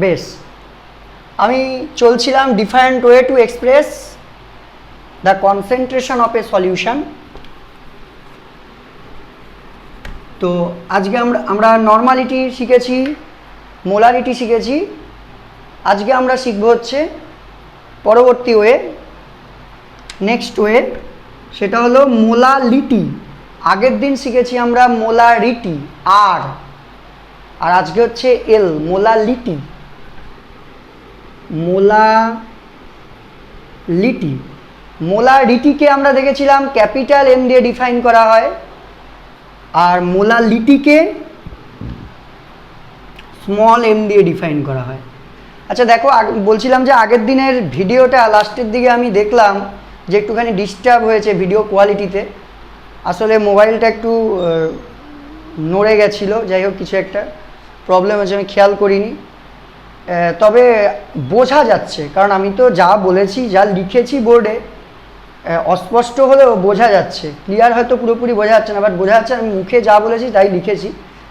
বেশ, আমি চলছিলাম different way to express the concentration of a solution. তো আজকে আমরা নর্মালিটি শিখেছি, মোলারিটি শিখেছি। আজকে আমরা শিখব হচ্ছে পরবর্তী ওয়ে, নেক্সট ওয়ে, সেটা হলো মোলালিটি। আগের দিন শিখেছি আমরা মোলারিটি আর আজকে হচ্ছে এল, মোলালিটি। মোলারিটিকে আমরা দেখেছিলাম ক্যাপিটাল এম দিয়ে ডিফাইন করা হয়, আর মোলালিটিকে স্মল এম দিয়ে ডিফাইন করা হয়। আচ্ছা দেখো, বলছিলাম যে আগের দিনের ভিডিওটা লাস্টের দিকে আমি দেখলাম যে একটুখানি ডিস্টার্ব হয়েছে ভিডিও কোয়ালিটিতে। আসলে মোবাইলটা একটু নড়ে গেছিলো, যাই হোক কিছু একটা প্রবলেম হয়েছে, আমি খেয়াল করিনি। তবে বোঝা যাচ্ছে, কারণ আমি তো যা বলেছি, যা লিখেছি বোর্ডে, অস্পষ্ট হলেও বোঝা যাচ্ছে। ক্লিয়ার হয়তো পুরোপুরি বোঝা যাচ্ছে না, বাট বোঝা যাচ্ছে আমি মুখে যা বলেছি তাই লিখেছি।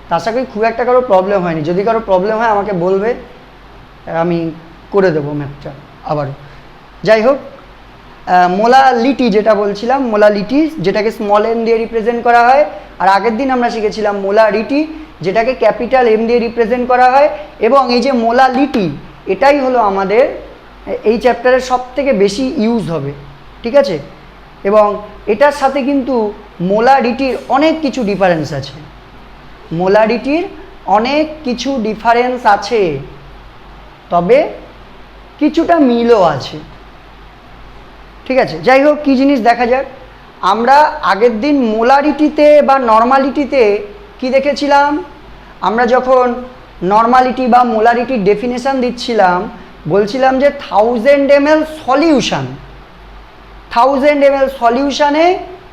তা আশা করি খুব একটা কারো প্রবলেম হয়নি। যদি কারো প্রবলেম হয় আমাকে বলবে, আমি করে দেবো ম্যাপটা আবারও। যাই হোক, মোলালিটি যেটা বলছিলাম, মোলালিটি যেটাকে স্মল এম দিয়ে রিপ্রেজেন্ট করা হয়, আর আগের দিন আমরা শিখেছিলাম মোলারিটি যেটাকে ক্যাপিটাল এম দিয়ে রিপ্রেজেন্ট করা হয়। এবং এই যে মোলালিটি, এটাই হলো আমাদের এই চ্যাপ্টারের সব থেকে বেশি ইউজ হবে, ঠিক আছে? এবং এটার সাথে কিন্তু মোলারিটির অনেক কিছু ডিফারেন্স আছে, মোলারিটির অনেক কিছু ডিফারেন্স আছে, তবে কিছুটা মিলও আছে, ঠিক আছে? যাই হোক, কী জিনিস দেখা যাক। আমরা আগের দিন মোলারিটিতে বা নর্মালিটিতে কি দেখেছিলাম? আমরা যখন নর্মালিটি বা মোলারিটির ডেফিনেশান দিচ্ছিলাম, বলছিলাম যে 1000 ml সলিউশন, 1000 ml সলিউশানে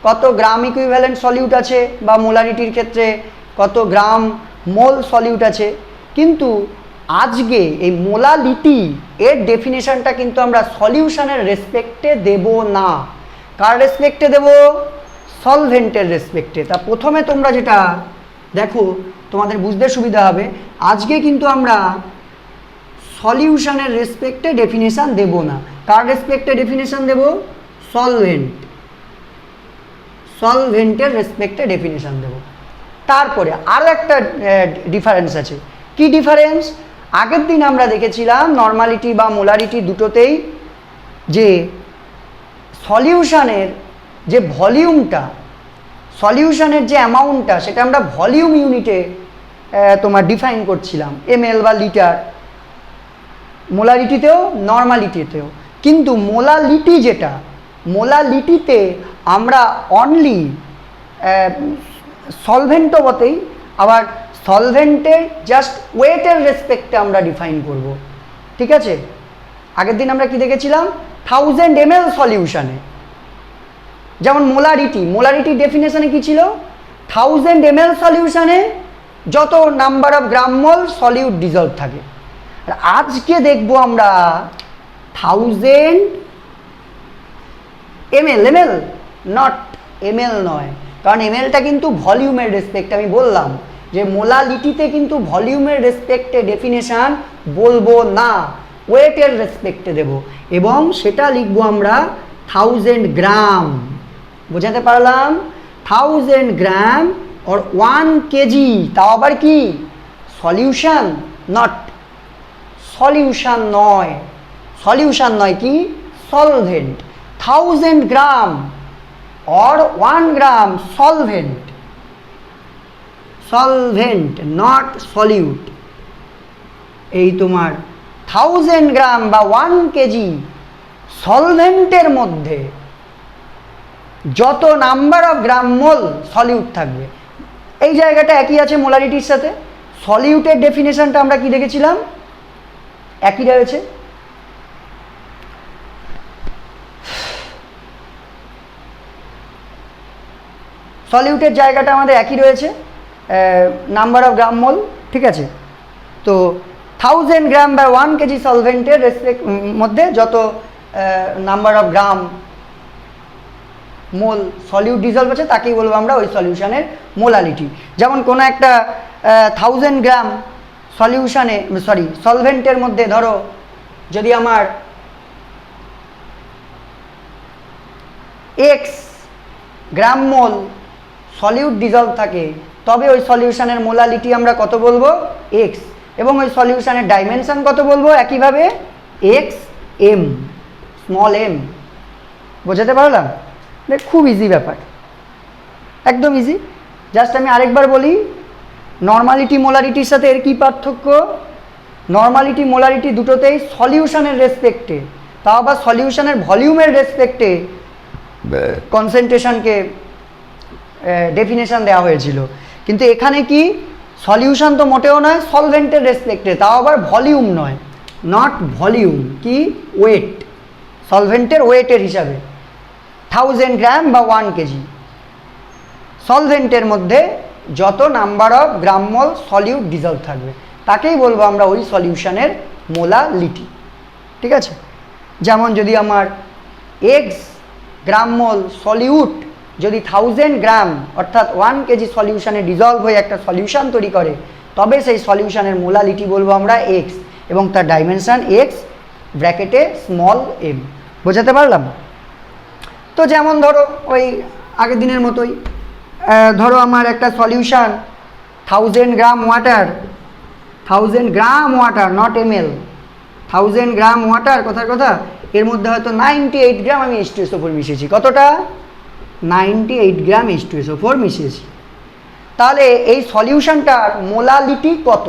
কত গ্রাম ইকুইভ্যালেন্ট সলিউট আছে, বা মোলারিটির ক্ষেত্রে কত গ্রাম মোল সলিউট আছে। কিন্তু আজকে এই মোলালিটি এর ডেফিনেশনটা কিন্তু আমরা সলিউশনের রেসপেক্টে দেব না। কার রেসপেক্টে দেব? সলভেন্টের রেসপেক্টে। তা প্রথমে তোমরা যেটা দেখো, তোমাদের বুঝতে সুবিধা হবে, আজকে কিন্তু আমরা সলিউশনের রেসপেক্টে ডেফিনেশন দেব না। কার রেসপেক্টে ডেফিনেশন দেব? সলভেন্টের রেসপেক্টে ডেফিনেশন দেব। তারপরে আরও একটা ডিফারেন্স আছে। কি ডিফারেন্স? আগের দিন আমরা দেখেছিলাম নর্মালিটি বা মোলারিটি দুটোতেই যে সলিউশনের যে ভলিউমটা, সলিউশনের যে অ্যামাউন্টটা, সেটা আমরা ভলিউম ইউনিটে তোমার ডিফাইন করছিলাম, ml বা লিটার, মোলারিটিতেও নর্মালিটিতেও। কিন্তু মোলালিটি যেটা, মোলালিটিতে আমরা অনলি সলভেন্টও বটেই, আবার সলভেন্টের জাস্ট ওয়েটের রেসপেক্টে আমরা ডিফাইন করব, ঠিক আছে? আগের দিন আমরা কি দেখেছিলাম? 1000 ml সলিউশনে, যেমন মোলারিটির ডেফিনেশনে কি ছিল? 1000 ml সলিউশনে যত number of gram mole solute dissolved থাকে। আর আজকে দেখব আমরা 1000 ml, নট ml নয়, কারণ mlটা কিন্তু ভলিউমের রেসপেক্ট। আমি বললাম যে মোলালিটিতে কিন্তু ভলিউমের রেসপেক্টে ডেফিনেশান বলবো না, ওয়েটের রেসপেক্টে দেব, এবং সেটা লিখবো আমরা 1000 গ্রাম। বোঝাতে পারলাম? 1000 গ্রাম or 1 কেজি। তাও আবার কি? সলিউশন, নট সলিউশন নয়, সলিউশন নয়, কি? Solvent. 1000 gram or 1 gram solvent, solvent not solute. এই তোমার 1000 গ্রাম বা 1 কেজি সলভেন্টের মধ্যে যত number of gram mole solute থাকবে, এই জায়গাটা একই আছে মোলারিটির সাথে। সলিউটের ডেফিনেশনটা আমরা কি দেখেছিলাম? একই রয়েছে। সলিউটের জায়গাটা আমাদের একই রয়েছে, নাম্বার অফ গ্রাম মোল, ঠিক আছে? তো 1000 গ্রাম বা 1 কেজি সলভেন্টের মধ্যে যত number of gram mole solute dissolved আছে তাকেই বলবো আমরা ওই সলিউশনের মোলালিটি। যেমন কোনো একটা 1000 গ্রাম সলিউশনে সলভেন্টের মধ্যে ধরো যদি আমার এক্স গ্রাম মোল সলিউট ডিজলভ থাকে, তবে ওই সলিউশনের মোলালিটি আমরা কত বলবো? এক্স। এবং ওই সলিউশনের ডাইমেনশন কত বলবো? একইভাবে এক্স এম, স্মল এম। বোঝাতে পারলাম? দেখ খুব ইজি ব্যাপার, একদম ইজি। জাস্ট আমি আরেকবার বলি, নর্মালিটি মোলারিটির সাথে এর কী পার্থক্য? নর্মালিটি মোলারিটি দুটোতেই সলিউশনের রেসপেক্টে, তাও আবার সলিউশনের ভলিউমের রেসপেক্টে কনসেন্ট্রেশনকে ডেফিনেশন দেওয়া হয়েছিল। কিন্তু এখানে কি সলিউশন তো মোটেও নয়, সলভেন্টের রেসপেক্টে, তাও আবার ভলিউম নয়, নট ভলিউম, কি ওয়েট, সলভেন্টের ওয়েটের হিসাবে 1000 গ্রাম বা 1 কেজি। সলভেন্টের মধ্যে যত number of gram mole solute dissolved থাকবে তাকেই বলবো আমরা ওই সলিউশনের মোলালিটি। ঠিক আছে? যেমন যদি আমার এক্স গ্রাম মোল সলিউট যদি 1000 গ্রাম অর্থাৎ 1 কেজি সলিউশনে ডিজলভ হয়ে একটা সলিউশন তৈরি করে, তবে সেই সলিউশনের মোলালিটি বলবো আমরা এক্স, এবং তার ডাইমেনশন এক্স ব্র্যাকেটে স্মল এম। বোঝাতে পারলাম? তো যেমন ধরো ওই আগের দিনের মতোই, ধরো আমার একটা solution 1000 gram water, 1000 gram water, not ml, 1000 gram water, কথার কথা, এর মধ্যে হয়তো 98 গ্রাম আমি H2SO4 মিশিয়েছি। কতটা? 98 গ্রাম H2SO4 মিশিয়েছি। তাহলে এই সলিউশনটার মোলালিটি কত?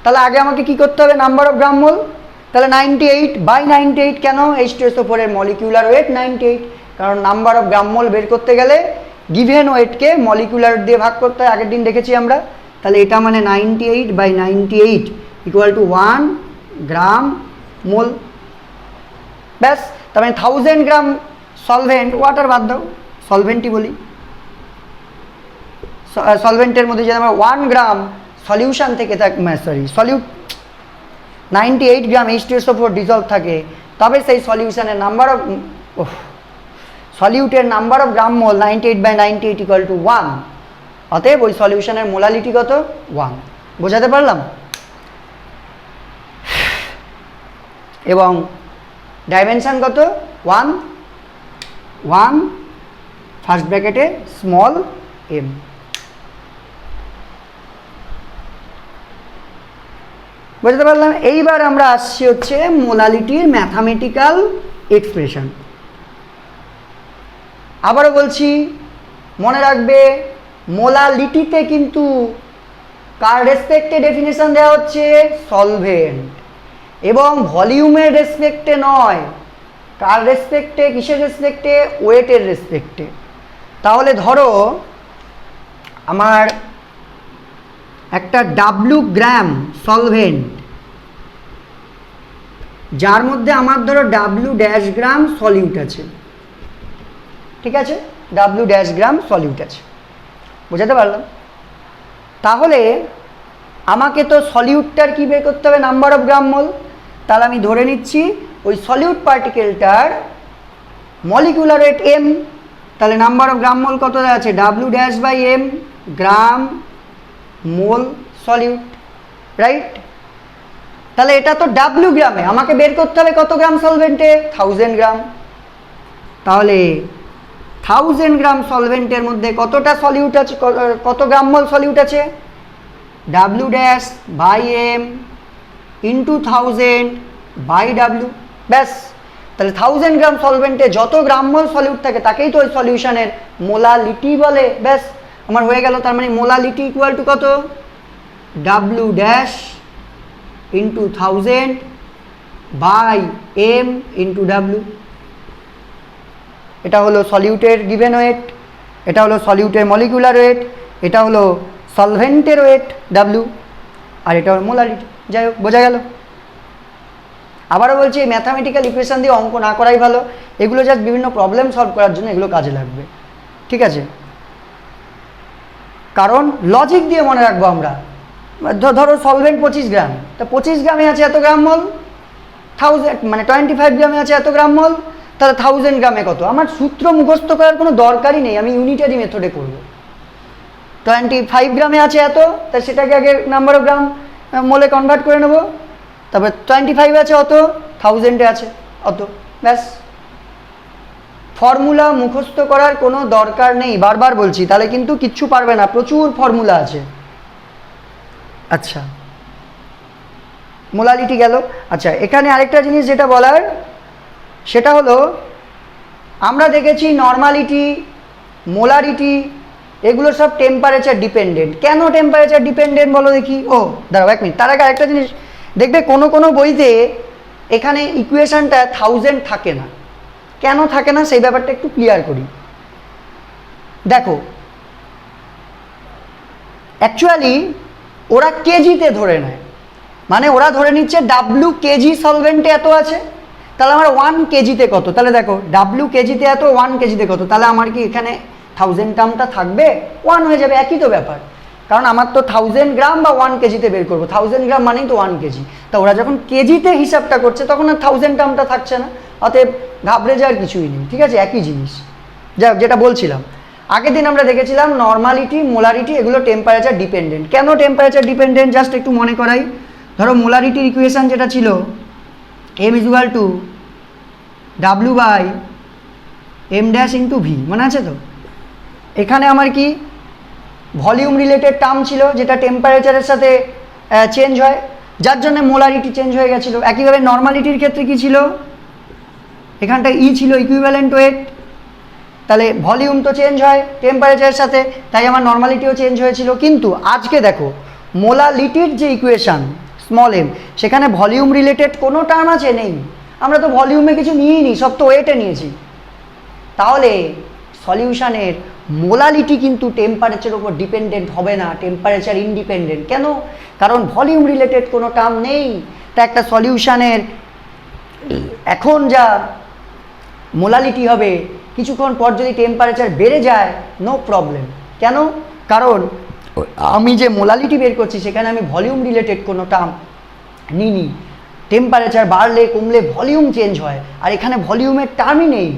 তাহলে আগে আমাকে কি করতে হবে? নাম্বার অফ গ্রাম মোল। তাহলে 98/98 কেন? H2SO4 এর মলিকিউলার ওয়েট 98, কারণ নাম্বার অফ গ্রাম মোল বের করতে গেলে গিভেন ওয়েটকে মলিকুলার দিয়ে ভাগ করতে হয়, আগের দিন দেখেছি আমরা। তাহলে এটা মানে 98/98 ইকুয়াল টু 1 গ্রাম মোল। ব্যাস, তার মানে 1000 গ্রাম সলভেন্ট, ওয়াটার বাদ দাও, সলভেন্টই বলি, সলভেন্টের মধ্যে যদি আমরা 1 গ্রাম সলিউশন থেকে সলিউট 98 গ্রাম H2SO4 ডিজলভ থাকে, তবে সেই সলিউশনের নাম্বার অফ সলিউটের number of gram mole 98/98 equal to 1। অতএব ওই সলিউশনের মোলালিটি কত? 1। বোঝাতে পারলাম? এবং ডাইমেনশন কত? 1 ফার্স্ট ব্র্যাকেটে স্মল এম। বুঝতে পারলাম? এইবার আমরা আসছি হচ্ছে মোলালিটির ম্যাথামেটিক্যাল এক্সপ্রেশন। আবারও বলছি, মনে রাখবে মোলালিটিতে কিন্তু কার রেসপেক্টে ডেফিনেশন দেওয়া হচ্ছে? সলভেন্ট, এবং ভলিউমের রেসপেক্টে নয়। কার রেসপেক্টে? কিসের রেসপেক্টে? ওয়েটের রেসপেক্টে। তাহলে ধরো আমার একটা W গ্রাম সলভেন্ট, যার মধ্যে আমার ধরো W' গ্রাম সলিউট আছে। ঠিক আছে? W' গ্রাম সলিউট আছে। বোঝাতে পারলাম? তাহলে আমাকে তো সলিউটটার কি বের করতে হবে? নাম্বার অফ গ্রাম মোল। তাহলে আমি ধরে নিচ্ছি ওই সলিউট পার্টিকেলটার মলিকুলার ওয়েট m। তাহলে নাম্বার অফ গ্রাম মোল কত আছে? W'/m গ্রাম মোল সলিউট, রাইট? তাহলে এটা তো W গ্রামে, আমাকে বের করতে হবে কত গ্রাম সলভেন্টে? 1000 গ্রাম। তাহলে 1000 গ্রাম সলভেন্টের মধ্যে কতটা সলিউট আছে, কত গ্রাম মোল সলিউট আছে? W'/m into 1000/W। ব্যাস, তাহলে 1000 গ্রাম সলভেন্টে যত গ্রাম মোল সলিউট থাকে তাকেই তো ওই সলিউশনের মোলালিটি বলে। ব্যাস, আমার হয়ে গেল। তার মানে মোলালিটি ইকুয়াল টু কত? W' into 1000/m into W। এটা হলো সলিউটের গিভেন ওয়েট, এটা হলো সলিউটের মলিকুলার ওয়েট, এটা হলো সলভেন্টের ওয়েট W, আর এটা হলো মোলালিটি। যাই হোক, বোঝা গেল? আবারও বলছি, এই ম্যাথামেটিক্যাল ইকুয়েশন দিয়ে অঙ্ক না করাই ভালো। এগুলো জাস্ট বিভিন্ন প্রবলেম সলভ করার জন্য এগুলো কাজে লাগবে। ঠিক আছে? কারণ লজিক দিয়ে মনে রাখবো আমরা। ধরো সলভেন্ট 25 গ্রাম, তা 25 গ্রামে আছে এত গ্রাম মোল, 25 গ্রামে আছে এত গ্রাম মোল, তাহলে 1000 গ্রামে কত? আমার সূত্র মুখস্থ করার কোনো দরকারই নেই, আমি ইউনিটারি মেথডে করব। 25 গ্রামে আছে এত, তা সেটাকে আগে নাম্বার অফ গ্রাম মোলে কনভার্ট করে নেবো, তারপর 25 আছে অত, 1000-এ আছে অত, ব্যাস। ফর্মুলা মুখস্থ করার কোনো দরকার নেই, বারবার বলছি, তাহলে কিন্তু কিচ্ছু পারবে না, প্রচুর ফর্মুলা আছে। আচ্ছা, মোলালিটি গেল। আচ্ছা, এখানে আরেকটা জিনিস যেটা বলার সেটা হলো, আমরা দেখেছি নর্মালিটি, মোলারিটি এগুলো সব টেম্পারেচার ডিপেন্ডেন্ট। কেন টেম্পারেচার ডিপেন্ডেন্ট বলো দেখি? ও দাঁড়াও 1 মিনিট, তার আগে আরেকটা জিনিস দেখবে, কোনো কোনো বইতে এখানে ইকুয়েশনটা 1000 থাকে না। কেন থাকে না সেই ব্যাপারটা একটু ক্লিয়ার করি। দেখো, অ্যাকচুয়ালি ওরা কেজিতে ধরে নেয়, মানে ওরা ধরে নিচ্ছে ডাব্লু কেজি সলভেন্টে এত আছে, তাহলে আমার 1 কেজিতে কত, তাহলে দেখো ডাব্লু কেজিতে এত, 1 কেজিতে কত, তাহলে আমার কি এখানে 1000 টার্মটা থাকবে? 1 হয়ে যাবে, একই তো ব্যাপার। কারণ আমার তো 1000 গ্রাম বা 1 কেজিতে বের করবো, 1000 গ্রাম মানেই তো 1 কেজি। তা ওরা যখন কেজিতে হিসাবটা করছে তখন আর 1000 টার্মটা থাকছে না, অতএব ঘাবড়ে যাওয়ার কিছুই নেই, ঠিক আছে, একই জিনিস। যাই, যেটা বলছিলাম, আগের দিন আমরা দেখেছিলাম নর্মালিটি, মোলারিটি এগুলো টেম্পারেচার ডিপেন্ডেন্ট। কেন টেম্পারেচার ডিপেন্ডেন্ট জাস্ট একটু মনে করাই। ধরো মোলারিটির ইকুয়েশন যেটা ছিল m = W/m' × V, মনে আছে তো? এখানে আমার কি ভলিউম রিলেটেড টার্ম ছিল যেটা টেম্পারেচারের সাথে চেঞ্জ হয়, যার জন্য মোলারিটি চেঞ্জ হয়ে গেছিলো। একইভাবে নর্মালিটির ক্ষেত্রে কি ছিল, এখানটা ই ছিল ইকুইভ্যালেন্ট ওয়েট, তাহলে ভলিউম তো চেঞ্জ হয় টেম্পারেচারের সাথে, তাই আমার নর্মালিটিও চেঞ্জ হয়েছিল। কিন্তু আজকে দেখো মোলালিটির যে ইকুয়েশান স্মল m, সেখানে ভলিউম রিলেটেড কোনো টার্ম আছে? নেই। আমরা তো ভলিউমে কিছু নিয়েই নি, সব তো ওয়েটে নিয়েছি। তাহলে সলিউশনের মোলালিটি কিন্তু টেম্পারেচারের উপর ডিপেন্ডেন্ট হবে না, টেম্পারেচার ইন্ডিপেন্ডেন্ট। কেন? কারণ ভলিউম রিলেটেড কোনো টার্ম নেই। তা একটা সলিউশনের এখন যা মোলালিটি হবে, কিছুক্ষণ পর যদি টেম্পারেচার বেড়ে যায় নো প্রবলেম। কেন? কারণ আমি যে মোলালিটি বের করছি সেখানে আমি ভলিউম রিলেটেড কোনো টার্ম নিইনি। টেম্পারেচার বাড়লে কমলে ভলিউম চেঞ্জ হয়, আর এখানে ভলিউমের টার্মই নেই,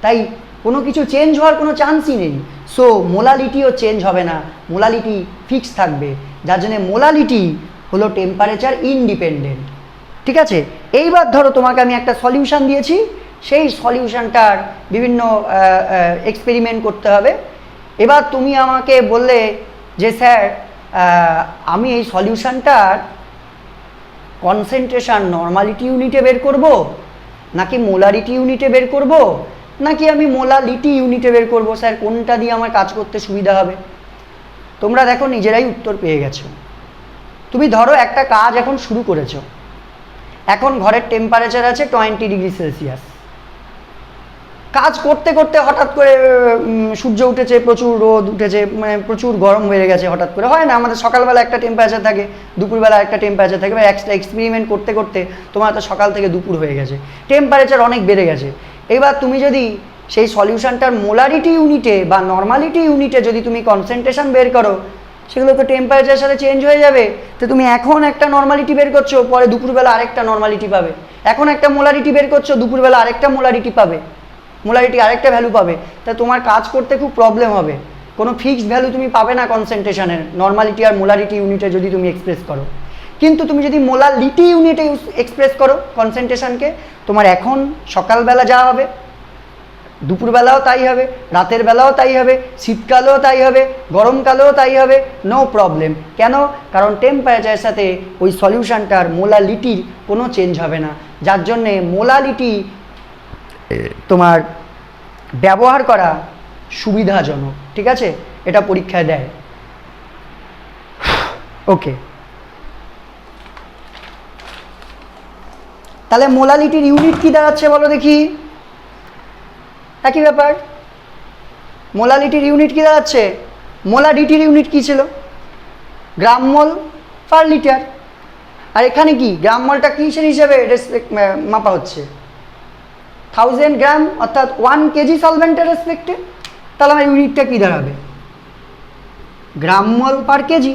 তাই কোনো কিছু চেঞ্জ হওয়ার কোনো চান্সই নেই। সো মোলালিটিও চেঞ্জ হবে না, মোলালিটি ফিক্স থাকবে, যার জন্য মোলালিটি হলো টেম্পারেচার ইনডিপেন্ডেন্ট। ঠিক আছে, এইবার ধরো তোমাকে আমি একটা সলিউশন দিয়েছি, সেই সলিউশনটার বিভিন্ন এক্সপেরিমেন্ট করতে হবে। এবার তুমি আমাকে বললে যে স্যার আমি এই সলিউশনটার কনসেন্ট্রেশন নর্মালিটি ইউনিটে বের করব, নাকি মোলারিটি ইউনিটে বের করব, নাকি আমি মোলালিটি ইউনিটে বের করব, স্যার কোনটা দিয়ে আমার কাজ করতে সুবিধা হবে? তোমরা দেখো নিজেরাই উত্তর পেয়ে গেছো। তুমি ধরো একটা কাজ এখন শুরু করেছো, এখন ঘরের টেম্পারেচার আছে 20°C। কাজ করতে করতে হঠাৎ করে সূর্য উঠেছে, প্রচুর রোদ উঠেছে, মানে প্রচুর গরম হয়ে গেছে, হঠাৎ করে হয় না, আমাদের সকালবেলা একটা টেম্পারেচার থাকে, দুপুরবেলা একটা টেম্পারেচার থাকে, বা একটা এক্সপেরিমেন্ট করতে করতে তোমার তো সকাল থেকে দুপুর হয়ে গেছে, টেম্পারেচার অনেক বেড়ে গেছে। এবার তুমি যদি সেই সলিউশনটার মোলারিটি ইউনিটে বা নর্মালিটি ইউনিটে যদি তুমি কনসেন্ট্রেশন বের করো, সেগুলো তো টেম্পারেচারের সাথে চেঞ্জ হয়ে যাবে। তো তুমি এখন একটা নর্মালিটি বের করছো, পরে দুপুরবেলা আরেকটা নর্মালিটি পাবে। এখন একটা মোলারিটি বের করছো, দুপুরবেলা আরেকটা মোলারিটি পাবে, মোলারিটি আরেকটা ভ্যালু পাবে। তা তোমার কাজ করতে খুব প্রবলেম হবে, কোনো ফিক্সড ভ্যালু তুমি পাবে না কনসেন্ট্রেশনের নর্মালিটি আর মোলারিটি ইউনিটে যদি তুমি এক্সপ্রেস করো। কিন্তু তুমি যদি মোলালিটি ইউনিটে এক্সপ্রেস করো কনসেন্ট্রেশনকে, তোমার এখন সকালবেলা যা হবে দুপুরবেলাও তাই হবে, রাতের বেলাও তাই হবে, শীতকালেও তাই হবে, গরমকালেও তাই হবে, নো প্রবলেম। কেন? কারণ টেম্পারেচারের সাথে ওই সলিউশনটার মোলালিটির কোনো চেঞ্জ হবে না, যার জন্যে মোলালিটি তোমার ব্যবহার করা সুবিধাজনক। ঠিক আছে, এটা পরীক্ষায় দেয়। ওকে, তাহলে মোলালিটির ইউনিট কি দাঁড়াচ্ছে বলো দেখি? একই ব্যাপার, মোলালিটির ইউনিট কি দাঁড়াচ্ছে? মোলারিটির ইউনিট কি ছিল? গ্রাম মোল পার লিটার। আর এখানে কি গ্রাম মোলটা কিসের হিসেবে মাপা হচ্ছে? 1000 গ্রাম, অর্থাৎ 1 কেজি সলভেন্টের রেসপেক্টে। তাহলে আমার ইউনিটটা কী দাঁড়াবে? গ্রাম মোল পার কেজি,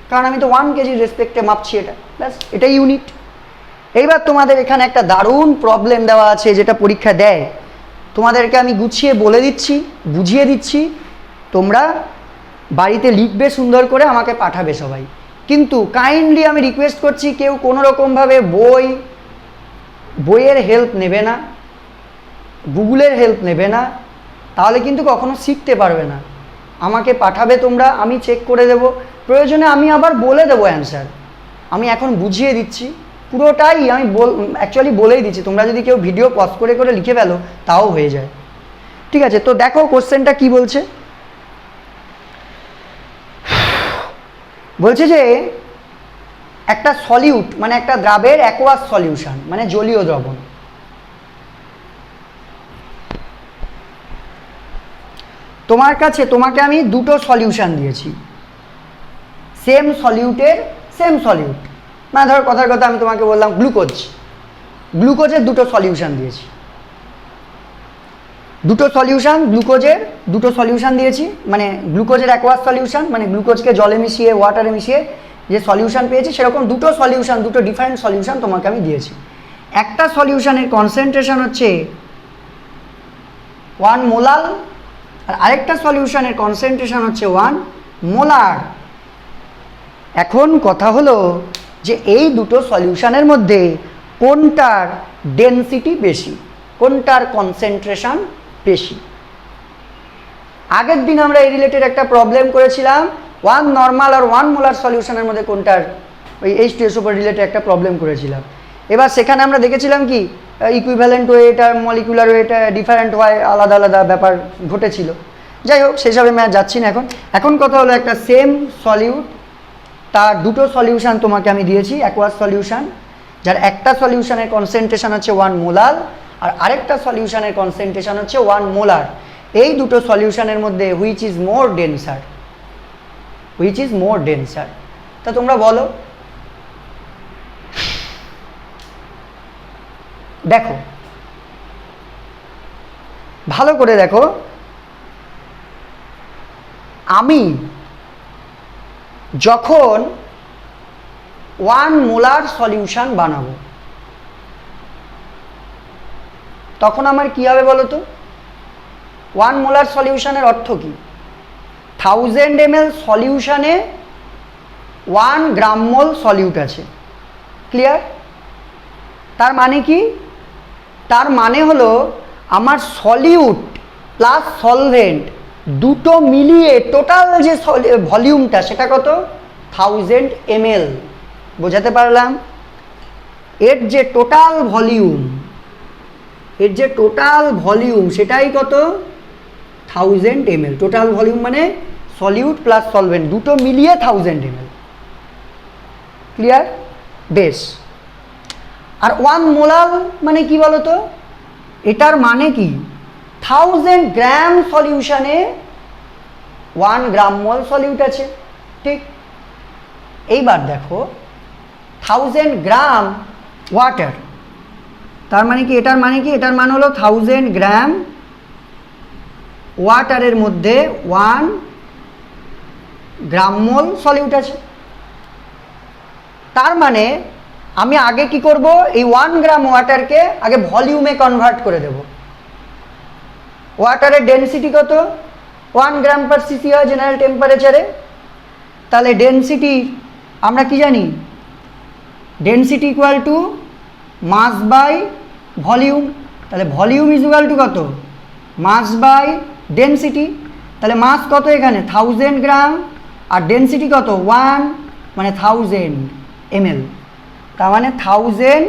কারণ আমি তো 1 কেজির রেসপেক্টে মাপছি, এটা ব্যাস, এটাই ইউনিট। এইবার তোমাদের এখানে একটা দারুণ প্রবলেম দেওয়া আছে যেটা পরীক্ষা দেয়, তোমাদেরকে আমি গুছিয়ে বলে দিচ্ছি, বুঝিয়ে দিচ্ছি, তোমরা বাড়িতে লিখবে সুন্দর করে, আমাকে পাঠাবে সবাই। কিন্তু কাইন্ডলি আমি রিকোয়েস্ট করছি, কেউ কোনো রকমভাবে বইয়ের হেল্প নেবে না, গুগলের হেল্প নেবে না, তাহলে কিন্তু কখনো শিখতে পারবে না। আমাকে পাঠাবে তোমরা, আমি চেক করে দেব, প্রয়োজনে আমি আবার বলে দেবো অ্যান্সার। আমি এখন বুঝিয়ে দিচ্ছি পুরোটাই, আমি অ্যাকচুয়ালি বলেই দিচ্ছি। তোমরা যদি কেউ ভিডিও পজ করে করে লিখে ফেলো তাও হয়ে যায়। ঠিক আছে, তো দেখো কোশ্চেনটা কি বলছে। বলছে যে একটা সলিউট মানে একটা দ্রাবের অ্যাকোয়াস সলিউশন মানে জলীয় দ্রবণ, তোমাকে আমি দুটো সলিউশন দিয়েছি, সেম সলিউটের সেম সলিউট, মানে ধরো কথার কথা আমি তোমাকে বললাম গ্লুকোজের দুটো সলিউশন দিয়েছি, গ্লুকোজের দুটো সলিউশন দিয়েছি, মানে গ্লুকোজের অ্যাকোয়াস সলিউশন মানে গ্লুকোজকে জলে মিশিয়ে ওয়াটারে মিশিয়ে যে সলিউশন পেয়েছি, সেরকম দুটো ডিফারেন্ট সলিউশন তোমাকে আমি দিয়েছি। একটা সলিউশনের কনসেন্ট্রেশন হচ্ছে 1 মোলাল আর আরেকটা সলিউশনের কনসেন্ট্রেশন হচ্ছে 1 মোলার। এখন কথা হলো যে এই দুটো সলিউশনের মধ্যে কোনটার ডেনসিটি বেশি, কোনটার কনসেন্ট্রেশন বেশি। আগের দিন আমরা এই রিলেটেড একটা প্রবলেম করেছিলাম, 1 নর্মাল আর 1 মোলার সলিউশনের মধ্যে কোনটার, ওই H2SO উপর রিলেটেড একটা প্রবলেম করেছিলাম। এবার সেখানে আমরা দেখেছিলাম কি ইকুইভ্যালেন্ট ওয়েট আর মলিকুলার ওয়েট ডিফারেন্ট হয়, আলাদা আলাদা ব্যাপার ঘটেছিল। যাই হোক, সেসবে আমি আর যাচ্ছি না। এখন কথা হলো একটা সেম সলিউট, তার দুটো সলিউশন তোমাকে আমি দিয়েছি, অ্যাকোয়াস সলিউশন, যার একটা সলিউশনের কনসেন্ট্রেশন হচ্ছে 1 মোলাল আর আরেকটা সলিউশনের কনসেন্ট্রেশন হচ্ছে 1 মোলার। এই দুটো সলিউশনের মধ্যে হুইচ ইজ মোর ডেন্সার, তা তোমরা বলো। দেখো ভালো করে দেখো, আমি যখন 1 মোলার সলিউশন বানাবো তখন আমার কি হবে বলো তো? 1 মোলার সলিউশনের অর্থ কি? 1000 ml সলিউশনে 1 গ্রাম মোল সলিউট আছে, ক্লিয়ার? তার মানে কি? তার মানে হলো আমার সলিউট প্লাস সলভেন্ট দুটো মিলিয়ে টোটাল যে ভলিউমটা সেটা কত? 1000 ml। বোঝাতে পারলাম? এর যে টোটাল ভলিউম সেটাই কত? 1000 ml। টোটাল ভলিউম মানে সলিউট প্লাস সলভেন্ট দুটো মিলিয়ে 1000 ml, ক্লিয়ার? বেশ। আর 1 মোলাল মানে কি বলতো? এটার মানে কি 1000 গ্রাম সলিউশনে 1 গ্রাম মোল সলিউট আছে, ঠিক? এইবার দেখো 1000 গ্রাম ওয়াটার, তার মানে কি? এটার মানে কি? এটার মানে হলো 1000 গ্রাম ওয়াটারের মধ্যে 1 গ্রাম মোল সলিউট আছে। তার মানে আমি আগে কি করব? এই 1 গ্রাম ওয়াটারকে আগে ভলিউমে কনভার্ট করে দেব। ওয়াটারের ডেনসিটি কত? 1 গ্রাম পার সিসি হয় জেনারেল টেম্পারেচারে। তাহলে ডেনসিটি আমরা কি জানি? Density equal to mass by volume. তাহলে ভলিউম ইজ ইকুয়াল টু কত? Mass by density. তাহলে মাস কত এখানে? 1000 গ্রাম আর ডেনসিটি কত? 1 মানে 1000 ml। তার মানে 1000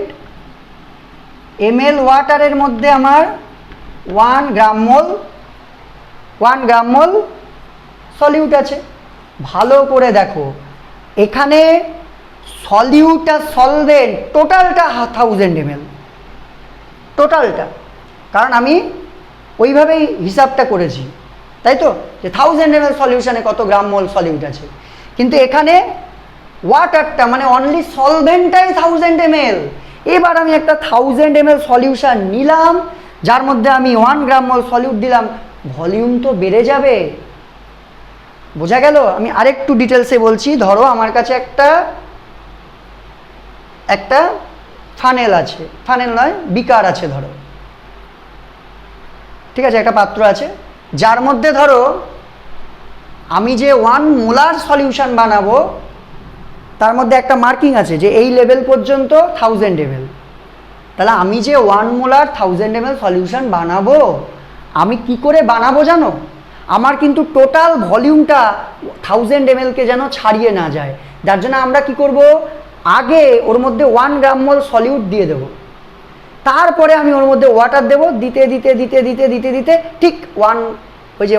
ml ওয়াটারের মধ্যে আমার 1 গ্রাম মোল সলিউট আছে। ভালো করে দেখো, এখানে সলিউট আর সলভেন্ট টোটালটা 1000 ml, টোটালটা, কারণ আমি ওইভাবেই হিসাবটা করেছি, তাই তো? যে 1000 ml সলিউশনে কত গ্রাম মোল সলিউট আছে। কিন্তু এখানে ওয়াটারটা মানে অনলি সলভেন্টটাই 1000 ml। এবার আমি একটা 1000 ml সলিউশন নিলাম, যার মধ্যে আমি 1 গ্রাম মোল সলিউট দিলাম, ভলিউম তো বেড়ে যাবে। বোঝা গেল? আমি আরেকটু ডিটেলসে বলছি। ধরো আমার কাছে একটা ফানেল আছে, ফানেল নয় বিকার আছে ধরো, ঠিক আছে? একটা পাত্র আছে যার মধ্যে ধরো আমি যে 1 মোলার সলিউশন বানাবো তার মধ্যে একটা মার্কিং আছে যে এই লেভেল পর্যন্ত 1000 ml। তাহলে আমি যে 1 মোলার 1000 ml সলিউশন বানাবো, আমি কি করে বানাবো জানো? আমার কিন্তু টোটাল ভলিউমটা 1000 ml-কে যেন ছাড়িয়ে না যায়, যার জন্য আমরা কি করব, আগে ওর মধ্যে 1 গ্রাম মোল সলিউট দিয়ে দেবো, তারপরে আমি ওর মধ্যে ওয়াটার দেবো, দিতে দিতে দিতে দিতে দিতে দিতে ঠিক ওই যে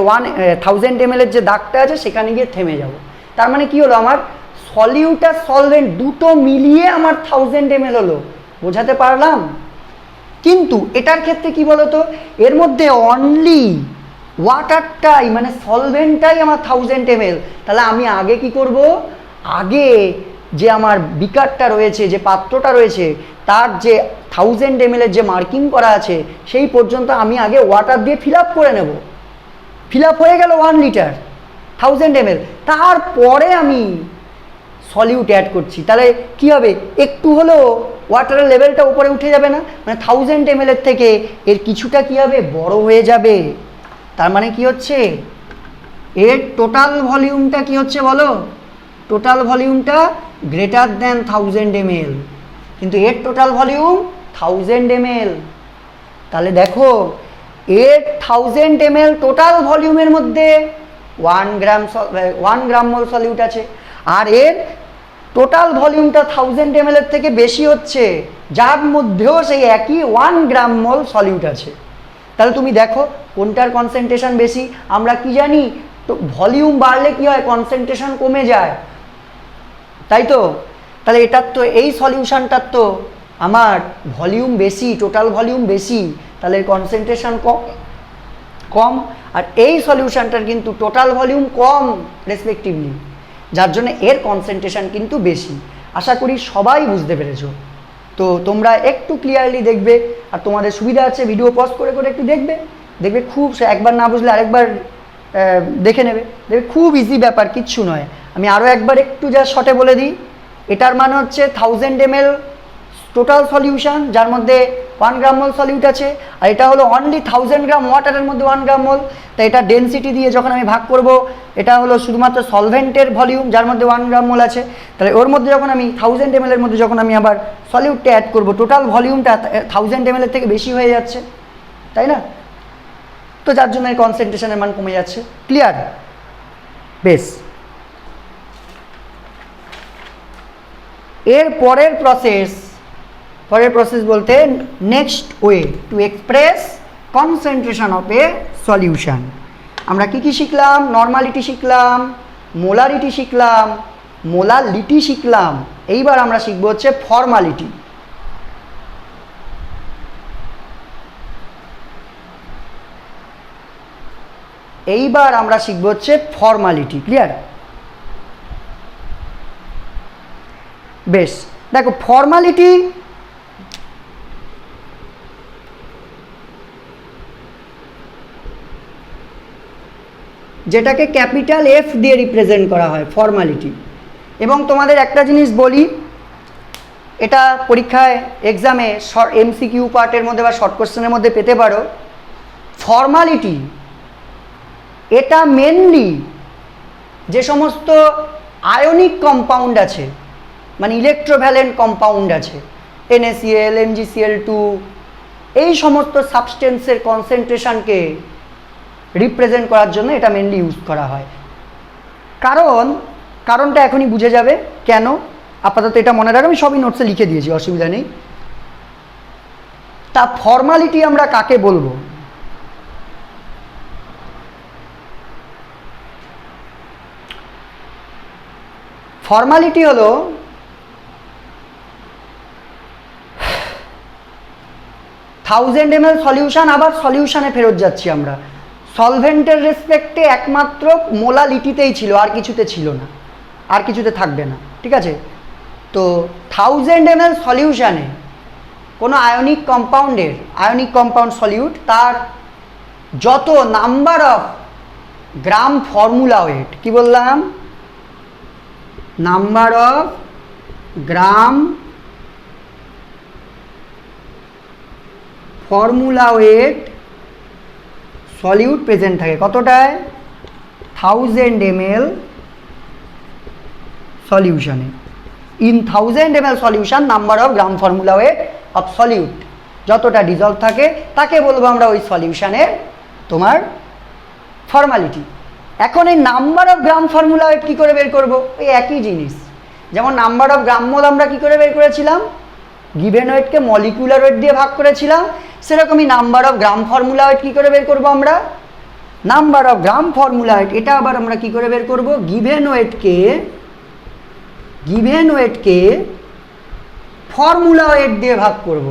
1000 ml-এর যে দাগটা আছে সেখানে গিয়ে থেমে যাব। তার মানে কি হলো, আমার সলিউট আর সলভেন্ট দুটো মিলিয়ে আমার 1000 ml হলো। বোঝাতে পারলাম? কিন্তু এটার ক্ষেত্রে কি বলতো, এর মধ্যে অনলি ওয়াটারটাই মানে সলভেন্টটাই আমার 1000 ml। তাহলে আমি আগে কি করব, আগে যে আমার বিকারটা রয়েছে, যে পাত্রটা রয়েছে, তার যে 1000 ml-এর যে মার্কিং করা আছে সেই পর্যন্ত আমি আগে ওয়াটার দিয়ে ফিল আপ করে নেব। ফিল আপ হয়ে গেল 1 লিটার 1000 ml, তারপরে আমি সলিউট অ্যাড করছি। তাহলে কি হবে, একটু হলেও ওয়াটারের লেভেলটা উপরে উঠে যাবে না? মানে 1000 ml-এর থেকে এর কিছুটা কি হবে, বড় হয়ে যাবে। তার মানে কি হচ্ছে, এর টোটাল ভলিউমটা কি হচ্ছে বলো, টোটাল ভলিউমটা গ্রেটার দ্যান 1000 ml, কিন্তু এর টোটাল ভলিউম 1000 ml। তাহলে দেখো এর 1000 ml টোটাল ভলিউমের মধ্যে 1 গ্রাম মোল সলিউট আছে, আর এর টোটাল ভলিউমটা 1000 ml-এর থেকে বেশি হচ্ছে, যার মধ্যেও সেই একই 1 গ্রাম মোল সলিউট আছে। তাহলে তুমি দেখো কোনটার কনসেন্ট্রেশন বেশি। আমরা কি জানি, তো ভলিউম বাড়লে কি হয়, কনসেন্ট্রেশন কমে যায়, তাই তো? তাহলে এটার তো, এই সলিউশনটার তো আমার ভলিউম বেশি, টোটাল ভলিউম বেশি, তাহলে কনসেন্ট্রেশন কম, আর এই সলিউশনটার কিন্তু টোটাল ভলিউম কম রেসপেক্টিভলি, যার জন্য এর কনসেন্ট্রেশন কিন্তু বেশি। আশা করি সবাই বুঝতে পেরেছো। তো তোমরা একটু ক্লিয়ারলি দেখবে, আর তোমাদের সুবিধা আছে ভিডিও পজ করে করে একটু দেখবে, খুব, একবার না বুঝলে আরেকবার দেখে নেবে, দেখবে খুব ইজি ব্যাপার, কিচ্ছু নয়। আমি আরও একবার একটু যা শর্টে বলে দিই, এটার মানে হচ্ছে 1000 ml টোটাল সলিউশন, যার মধ্যে 1 গ্রাম মোল সলিউট আছে, আর এটা হলো অনলি 1000 গ্রাম ওয়াটারের মধ্যে 1 গ্রাম মোল। তাই এটা ডেনসিটি দিয়ে যখন আমি ভাগ করব, এটা হলো শুধুমাত্র সলভেন্টের ভলিউম, যার মধ্যে 1 গ্রাম মোল আছে। তাহলে ওর মধ্যে যখন আমি 1000 ml-এর মধ্যে যখন আমি আবার সলিউটটা অ্যাড করব, টোটাল ভলিউমটা 1000 ml-এর থেকে বেশি হয়ে যাচ্ছে, তাই না? তো যার জন্য এই কনসেন্ট্রেশনের মান কমে যাচ্ছে। ক্লিয়ার? বেশ। এর পরের প্রসেস বলতে next way to express concentration of a solution. আমরা কি কি শিখলাম? নর্মালিটি শিখলাম, মোলারিটি শিখলাম, মোলালিটি শিখলাম। এইবার আমরা শিখব হচ্ছে ফর্মালিটি। এইবার আমরা শিখব হচ্ছে ফর্মালিটি। ক্লিয়ার? বেশ, দেখো ফর্মালিটি যেটাকে ক্যাপিটাল এফ দিয়ে রিপ্রেজেন্ট করা হয়, ফর্মালিটি। এবং তোমাদের একটা জিনিস বলি, এটা পরীক্ষায় এক্সামে এমসিকিউ পার্টের মধ্যে বা শর্ট কোশ্চেনের মধ্যে পেতে পারো। ফর্মালিটি এটা মেনলি যে সমস্ত আয়নিক কম্পাউন্ড আছে, মানে ইলেকট্রোভ্যালেন্ট কম্পাউন্ড আছে, NaCl, MgCl2, এই সমস্ত সাবস্টেন্সের কনসেন্ট্রেশনকে রিপ্রেজেন্ট করার জন্য এটা মেনলি ইউজ করা হয়। কারণটা এখনই বুঝে যাবে কেন। আপাতত এটা মনে রাখো, আমি সবই নোটসে লিখে দিয়েছি, অসুবিধা নেই। তা ফর্মালিটি আমরা কাকে বলবো? ফর্মালিটি হলো থাউজেন্ড ml সলিউশন, আবার সলিউশনে ফেরত যাচ্ছি আমরা। সলভেন্টের রেসপেক্টে একমাত্র মোলালিটিতেই ছিল, আর কিছুতে ছিল না, আর কিছুতে থাকবে না, ঠিক আছে? তো 1000 ml সলিউশনে কোনো আয়নিক কম্পাউন্ড সলিউট, তার যত number of gram formula weight, কি বললাম, number of gram formula weight solute present থাকে কতটায়? 1000 ml সলিউশনে। In 1000 ml solution number of gram formula weight of solute, যতটা ডিজলভ থাকে তাকে বলবো আমরা ওই সলিউশনের তোমার ফর্মালিটি। এখন এই number of gram formula weight কী করে বের করব? ওই একই জিনিস, যেমন নাম্বার অফ গ্রাম মোল আমরা কী করে বের করেছিলাম, গিভেন ওয়েটকে মলিকুলার ওয়েট দিয়ে ভাগ করেছিলাম, সেরকমই number of gram formula weight কী করে বের করব আমরা, number of gram formula weight এটা আবার আমরা কী করে বের করব, গিভেন ওয়েটকে ফর্মুলা ওয়েট দিয়ে ভাগ করব,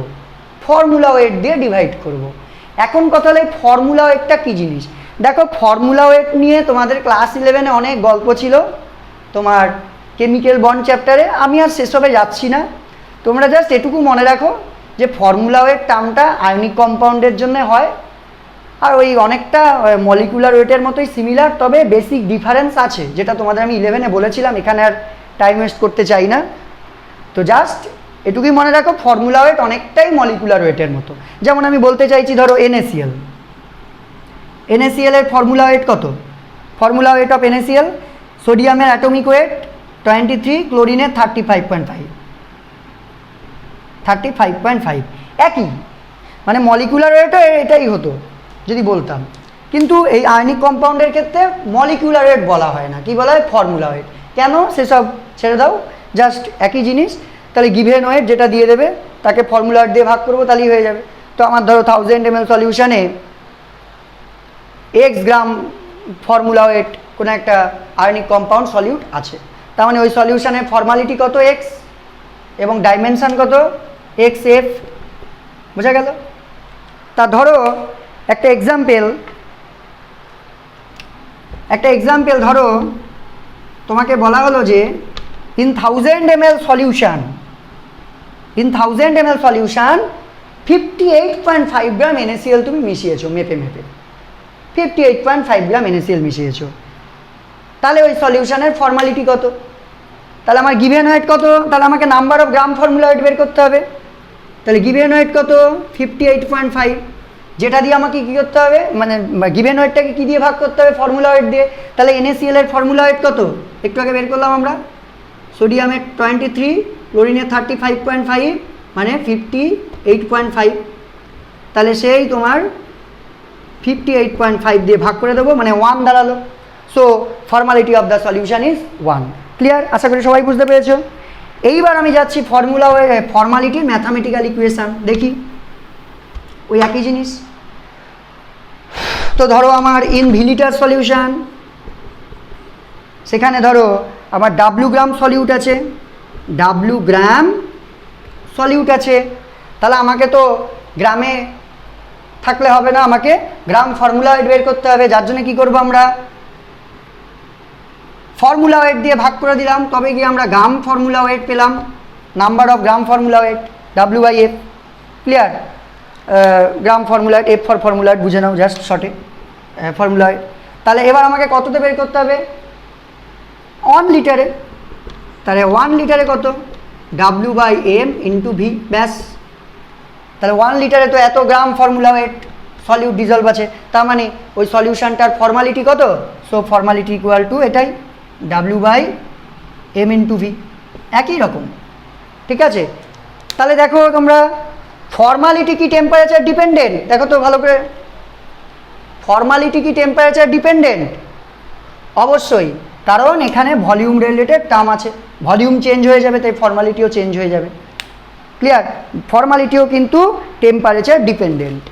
ফর্মুলা ওয়েট দিয়ে ডিভাইড করব। এখন কথা হলো ফর্মুলা ওয়েটটা কী জিনিস? দেখো ফর্মুলা ওয়েট নিয়ে তোমাদের ক্লাস 11-এ অনেক গল্প ছিল তোমার কেমিক্যাল বন্ড চ্যাপ্টারে, আমি আর সেসবে যাচ্ছি না। তোমরা জাস্ট এটুকু মনে রাখো যে ফর্মুলা ওয়েট টার্মটা আয়নিক কম্পাউন্ডের জন্য হয়, আর ওই অনেকটা মলিকুলার ওয়েটের মতোই সিমিলার, তবে বেসিক ডিফারেন্স আছে, যেটা তোমাদের আমি 11-এ বলেছিলাম, এখানে আর টাইম ওয়েস্ট করতে চাই না। তো জাস্ট এটুকুই মনে রাখো ফর্মুলা ওয়েট অনেকটাই মলিকুলার ওয়েটের মতো। যেমন আমি বলতে চাইছি ধরো NaCl, NaCl এর ফর্মুলা ওয়েট কত? ফর্মুলা ওয়েট অফ NaCl, সোডিয়ামের অ্যাটমিক ওয়েট 23, ক্লোরিনের 35.5, একই, মানে মলিকুলার ওয়েটও এটাই হতো যদি বলতাম, কিন্তু এই আয়নিক কম্পাউন্ডের ক্ষেত্রে মলিকুলার ওয়েট বলা হয় না, কি বলা হয়, ফর্মুলা ওয়েট। কেন সেসব ছেড়ে দাও, জাস্ট একই জিনিস। তাহলে গিভেন ওয়েট যেটা দিয়ে দেবে তাকে ফর্মুলা ওয়েট দিয়ে ভাগ করবো, তাহলেই হয়ে যাবে। তো আমার ধরো 1000 ml সলিউশনে x গ্রাম ফর্মুলা ওয়েট কোনো একটা আয়নিক কম্পাউন্ড সলিউট আছে, তার মানে ওই সলিউশনের ফর্মালিটি কত, x, এবং ডাইমেনশন কত, xf, বোঝা গেল? তা ধরো একটা এক্সাম্পল ধরো তোমাকে বলা হলো যে in 1000 ml solution 58.5 gram NaCl তুমি মিশিয়েছো, মেপে 58.5 গ্রাম NaCl মিশিয়েছো, তাহলে ওই সলিউশনের ফর্মালিটি কত? তাহলে আমার গিভেন ওয়েট কত? তাহলে আমাকে number of gram formula weight বের করতে হবে। তাহলে গিভেন ওয়েট কত? 58.5, যেটা দিয়ে আমাকে কী করতে হবে, মানে গিভেন ওয়েটটাকে কী দিয়ে ভাগ করতে হবে, ফর্মুলা ওয়েট দিয়ে। তাহলে NaCl এর ফর্মুলা ওয়েট কত? একটু আগে বের করলাম আমরা, সোডিয়ামের 23, ক্লোরিনের 35.5, মানে 58.5। তাহলে সেই তোমার 58.5 দিয়ে ভাগ করে দেবো, মানে 1 দাঁড়ালো। So formality of the solution is 1। Clear? আশা করি সবাই বুঝতে পেরেছো। এইবার আমি যাচ্ছি ফর্মালিটির ম্যাথামেটিক্যাল ইকুয়েশান দেখি, ওই একই জিনিস। তো ধরো আমার ইন ভিলিটার সলিউশন, সেখানে ধরো আমার W গ্রাম সলিউট আছে, তাহলে আমাকে তো গ্রামে থাকলে হবে না, আমাকে গ্রাম ফর্মুলা ওয়েট বের করতে হবে। যার জন্য কী করবো, আমরা ফর্মুলা ওয়েট দিয়ে ভাগ করে দিলাম, তবে গিয়ে আমরা গ্রাম ফর্মুলা ওয়েট পেলাম, number of gram formula weight W/F। Clear? Gram formula weight, F for formula weight, বুঝে নাও জাস্ট শর্টে ফর্মুলা ওয়েট। তাহলে এবার আমাকে কততে বের করতে হবে, 1 লিটারে। তাহলে 1 লিটারে কত, W/M ইন্টু V, ব্যাস। তাহলে 1 লিটারে তো এত গ্রাম ফর্মুলা ওয়েট সলিউট ডিজলভ আছে, তার মানে ওই সলিউশনটার ফর্মালিটি কত, সো ফর্মালিটি ইকুয়াল টু এটাই, W/M ইন্টু V, একই রকম। ঠিক আছে? তাহলে দেখো তোমরা ফর্মালিটি কি টেম্পারেচার ডিপেন্ডেন্ট? দেখো তো ভালো করে, ফর্মালিটি কি টেম্পারেচার ডিপেন্ডেন্ট? অবশ্যই, কারণ এখানে ভলিউম রিলেটেড টার্ম আছে, ভলিউম চেঞ্জ হয়ে যাবে, তাই ফর্মালিটিও চেঞ্জ হয়ে যাবে। ক্লিয়ার? ফর্মালিটিও কিন্তু টেম্পারেচার ডিপেন্ডেন্ট।